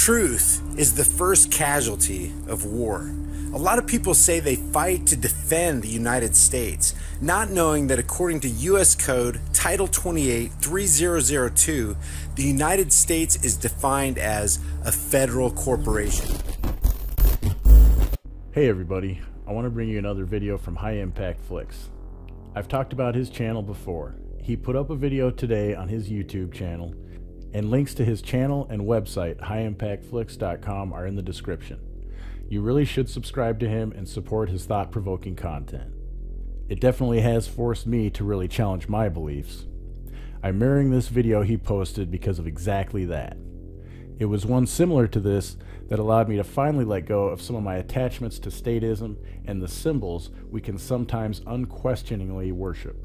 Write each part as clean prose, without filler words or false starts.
Truth is the first casualty of war. A lot of people say they fight to defend the United States, not knowing that according to U.S. Code Title 28, 3002, the United States is defined as a federal corporation. Hey everybody, I want to bring you another video from HighImpactVlogs. I've talked about his channel before. He put up a video today on his YouTube channel, and links to his channel and website, HighImpactVlogs.com, are in the description. You really should subscribe to him and support his thought-provoking content. It definitely has forced me to really challenge my beliefs. I'm mirroring this video he posted because of exactly that. It was one similar to this that allowed me to finally let go of some of my attachments to statism and the symbols we can sometimes unquestioningly worship.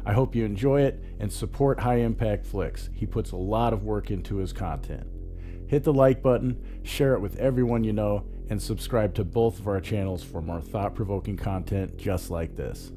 I hope you enjoy it and support HighImpactVlogs. He puts a lot of work into his content. Hit the like button, share it with everyone you know, and subscribe to both of our channels for more thought-provoking content just like this.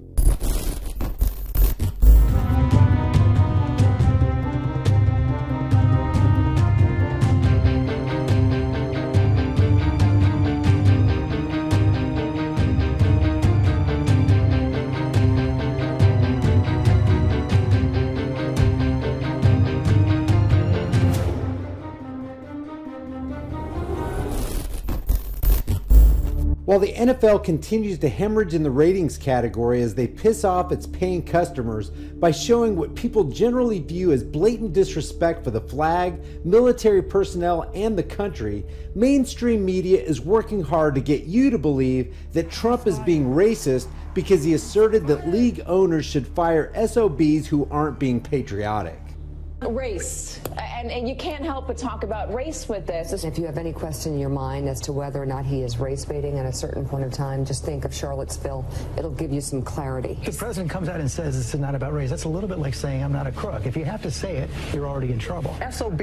While the NFL continues to hemorrhage in the ratings category as they piss off its paying customers by showing what people generally view as blatant disrespect for the flag, military personnel, and the country, mainstream media is working hard to get you to believe that Trump is being racist because he asserted that league owners should fire SOBs who aren't being patriotic. Race, and you can't help but talk about race with this. If you have any question in your mind as to whether or not he is race baiting at a certain point of time, just think of Charlottesville. It'll give you some clarity. The president comes out and says this is not about race. That's a little bit like saying I'm not a crook. If you have to say it, you're already in trouble. SOB,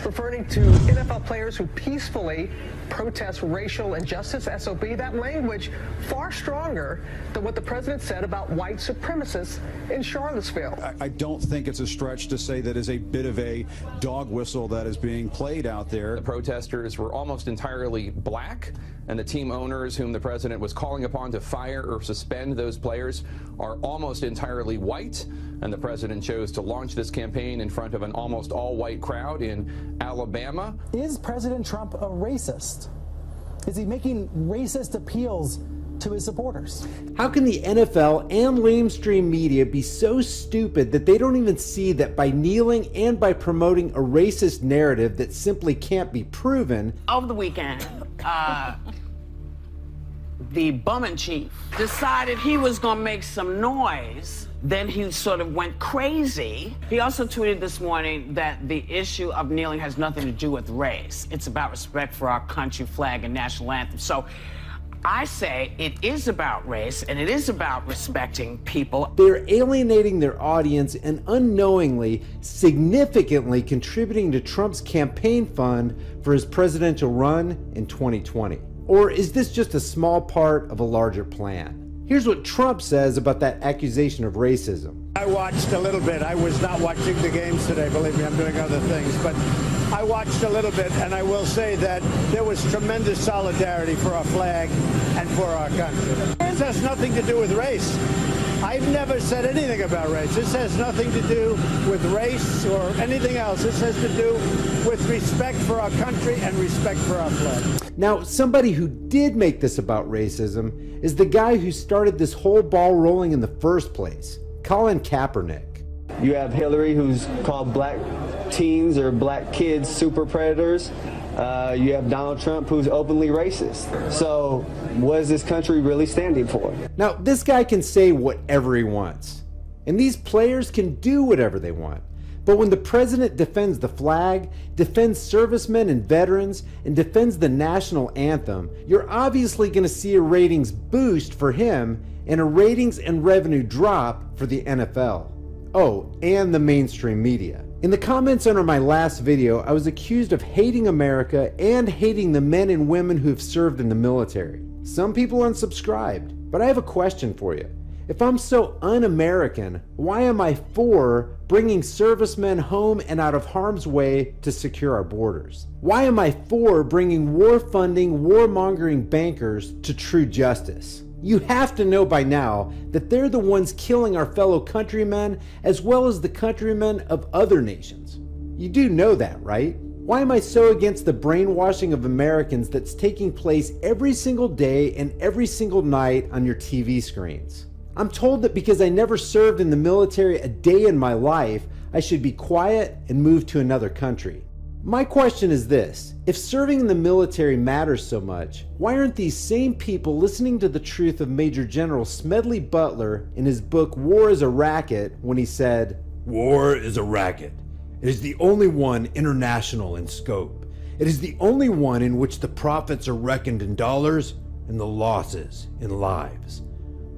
referring to NFL players who peacefully protest racial injustice. SOB, that language far stronger than what the president said about white supremacists in Charlottesville. I don't think it's a stretch to say that is a bit of a dog whistle that is being played out there. The protesters were almost entirely black, and the team owners whom the president was calling upon to fire or suspend those players are almost entirely white, and the president chose to launch this campaign in front of an almost all-white crowd in Alabama. Is President Trump a racist? Is he making racist appeals to his supporters? How can the NFL and mainstream media be so stupid that they don't even see that by kneeling and by promoting a racist narrative that simply can't be proven? Over the weekend, the bumming chief decided he was gonna make some noise. Then he sort of went crazy. He also tweeted this morning that the issue of kneeling has nothing to do with race. It's about respect for our country, flag, and national anthem. So I say it is about race, and it is about respecting people. They're alienating their audience and unknowingly, significantly contributing to Trump's campaign fund for his presidential run in 2020. Or is this just a small part of a larger plan? Here's what Trump says about that accusation of racism. I watched a little bit. I was not watching the games today, believe me, I'm doing other things, but I watched a little bit, and I will say that there was tremendous solidarity for our flag and for our country. This has nothing to do with race. I've never said anything about race. This has nothing to do with race or anything else. This has to do with respect for our country and respect for our flag. Now, somebody who did make this about racism is the guy who started this whole ball rolling in the first place, Colin Kaepernick. You have Hillary, who's called black teens or black kids super predators. You have Donald Trump, who's openly racist. So what is this country really standing for? Now, this guy can say whatever he wants, and these players can do whatever they want. But when the president defends the flag, defends servicemen and veterans, and defends the national anthem, you're obviously going to see a ratings boost for him and a ratings and revenue drop for the NFL. Oh, and the mainstream media. In the comments under my last video, I was accused of hating America and hating the men and women who have served in the military. Some people unsubscribed, but I have a question for you. If I'm so un-American, why am I for bringing servicemen home and out of harm's way to secure our borders? Why am I for bringing war-funding, warmongering bankers to true justice? You have to know by now that they're the ones killing our fellow countrymen as well as the countrymen of other nations. You do know that, right? Why am I so against the brainwashing of Americans that's taking place every single day and every single night on your TV screens? I'm told that because I never served in the military a day in my life, I should be quiet and move to another country. My question is this: if serving in the military matters so much, why aren't these same people listening to the truth of Major General Smedley Butler in his book War is a Racket when he said, "War is a racket. It is the only one international in scope. It is the only one in which the profits are reckoned in dollars and the losses in lives.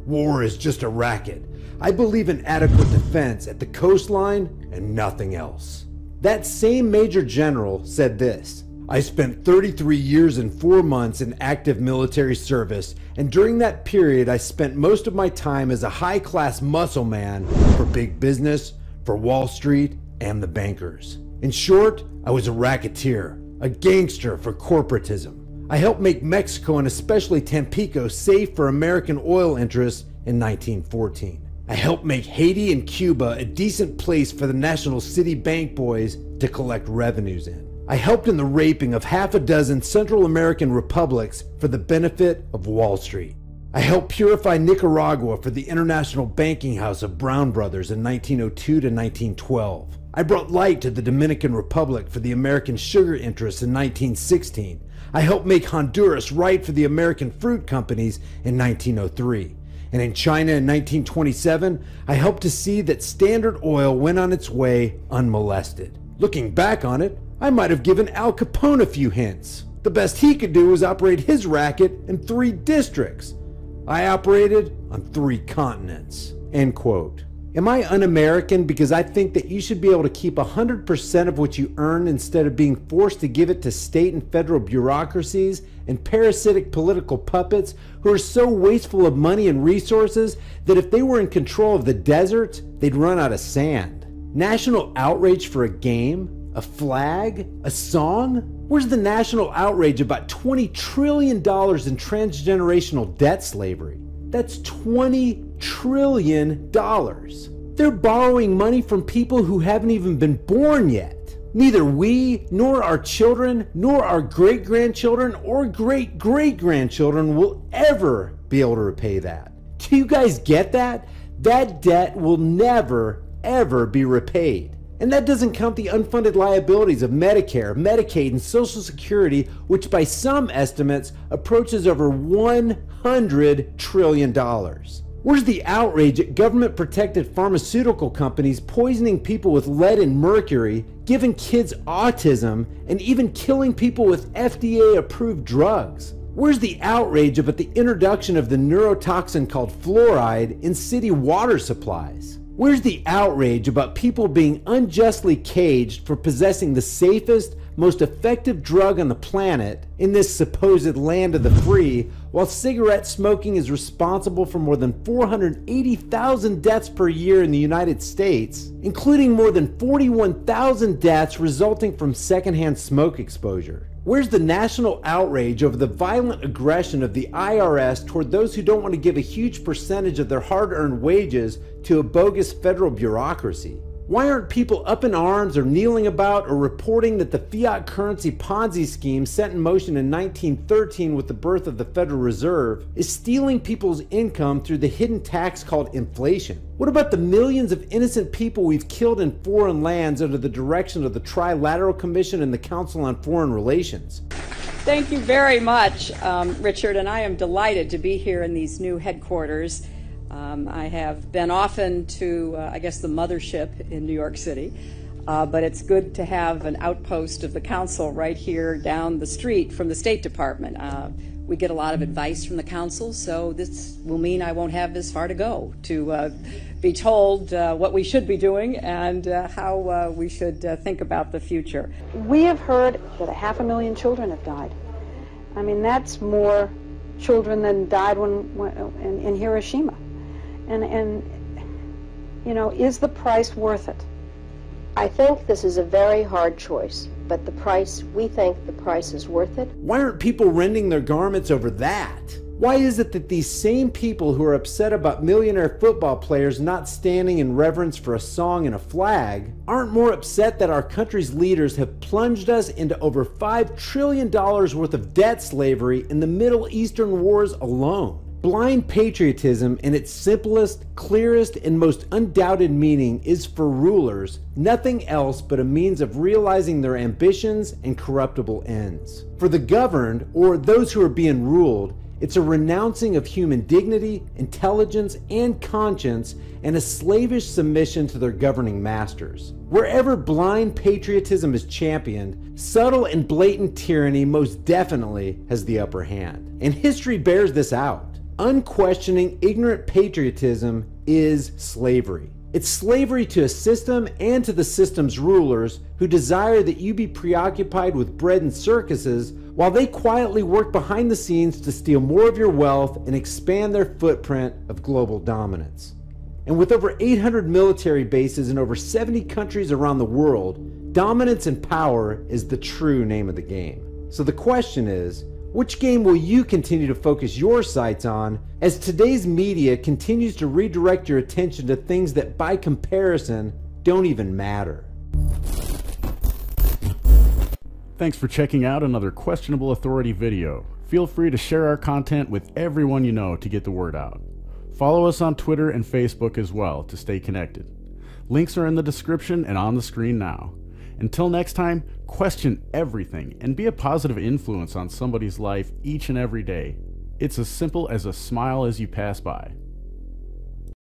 War is just a racket. I believe in adequate defense at the coastline and nothing else." That same Major General said this: "I spent 33 years and 4 months in active military service, and during that period I spent most of my time as a high-class muscle man for big business, for Wall Street, and the bankers. In short, I was a racketeer, a gangster for corporatism. I helped make Mexico and especially Tampico safe for American oil interests in 1914. I helped make Haiti and Cuba a decent place for the National City Bank boys to collect revenues in. I helped in the raping of half a dozen Central American republics for the benefit of Wall Street. I helped purify Nicaragua for the international banking house of Brown Brothers in 1902 to 1912. I brought light to the Dominican Republic for the American sugar interests in 1916. I helped make Honduras right for the American fruit companies in 1903. And in China in 1927, I helped to see that Standard Oil went on its way unmolested. Looking back on it, I might have given Al Capone a few hints. The best he could do was operate his racket in 3 districts. I operated on 3 continents." End quote. Am I un-American because I think that you should be able to keep 100% of what you earn instead of being forced to give it to state and federal bureaucracies and parasitic political puppets who are so wasteful of money and resources that if they were in control of the deserts, they'd run out of sand? National outrage for a game? A flag? A song? Where's the national outrage about $20 trillion in transgenerational debt slavery? That's $20 trillion. They're borrowing money from people who haven't even been born yet. Neither we, nor our children, nor our great-grandchildren or great-great-grandchildren will ever be able to repay that. Do you guys get that? That debt will never, ever be repaid. And that doesn't count the unfunded liabilities of Medicare, Medicaid, and Social Security, which by some estimates approaches over $100 trillion. Where's the outrage at government-protected pharmaceutical companies poisoning people with lead and mercury, giving kids autism, and even killing people with FDA-approved drugs? Where's the outrage about the introduction of the neurotoxin called fluoride in city water supplies? Where's the outrage about people being unjustly caged for possessing the safest, most effective drug on the planet in this supposed land of the free, while cigarette smoking is responsible for more than 480,000 deaths per year in the United States, including more than 41,000 deaths resulting from secondhand smoke exposure? Where's the national outrage over the violent aggression of the IRS toward those who don't want to give a huge percentage of their hard-earned wages to a bogus federal bureaucracy? Why aren't people up in arms or kneeling about or reporting that the fiat currency Ponzi scheme set in motion in 1913 with the birth of the Federal Reserve is stealing people's income through the hidden tax called inflation? What about the millions of innocent people we've killed in foreign lands under the direction of the Trilateral Commission and the Council on Foreign Relations? Thank you very much, Richard, and I am delighted to be here in these new headquarters. I have been often to, I guess, the mothership in New York City, but it's good to have an outpost of the council right here down the street from the State Department. We get a lot of advice from the council, so this will mean I won't have as far to go to be told what we should be doing and how we should think about the future. We have heard that 500,000 children have died. I mean, that's more children than died in Hiroshima. And you know, is the price worth it? I think this is a very hard choice, but we think the price is worth it. Why aren't people rending their garments over that? Why is it that these same people who are upset about millionaire football players not standing in reverence for a song and a flag aren't more upset that our country's leaders have plunged us into over $5 trillion worth of debt slavery in the Middle Eastern wars alone? Blind patriotism in its simplest, clearest, and most undoubted meaning is for rulers nothing else but a means of realizing their ambitions and corruptible ends. For the governed, or those who are being ruled, it's a renouncing of human dignity, intelligence, and conscience, and a slavish submission to their governing masters. Wherever blind patriotism is championed, subtle and blatant tyranny most definitely has the upper hand. And history bears this out. Unquestioning, ignorant patriotism is slavery. It's slavery to a system and to the system's rulers who desire that you be preoccupied with bread and circuses while they quietly work behind the scenes to steal more of your wealth and expand their footprint of global dominance. And with over 800 military bases in over 70 countries around the world, dominance and power is the true name of the game. So the question is, which game will you continue to focus your sights on as today's media continues to redirect your attention to things that by comparison don't even matter? Thanks for checking out another Questionable Authority video. Feel free to share our content with everyone you know to get the word out. Follow us on Twitter and Facebook as well to stay connected. Links are in the description and on the screen now. Until next time, question everything and be a positive influence on somebody's life each and every day. It's as simple as a smile as you pass by.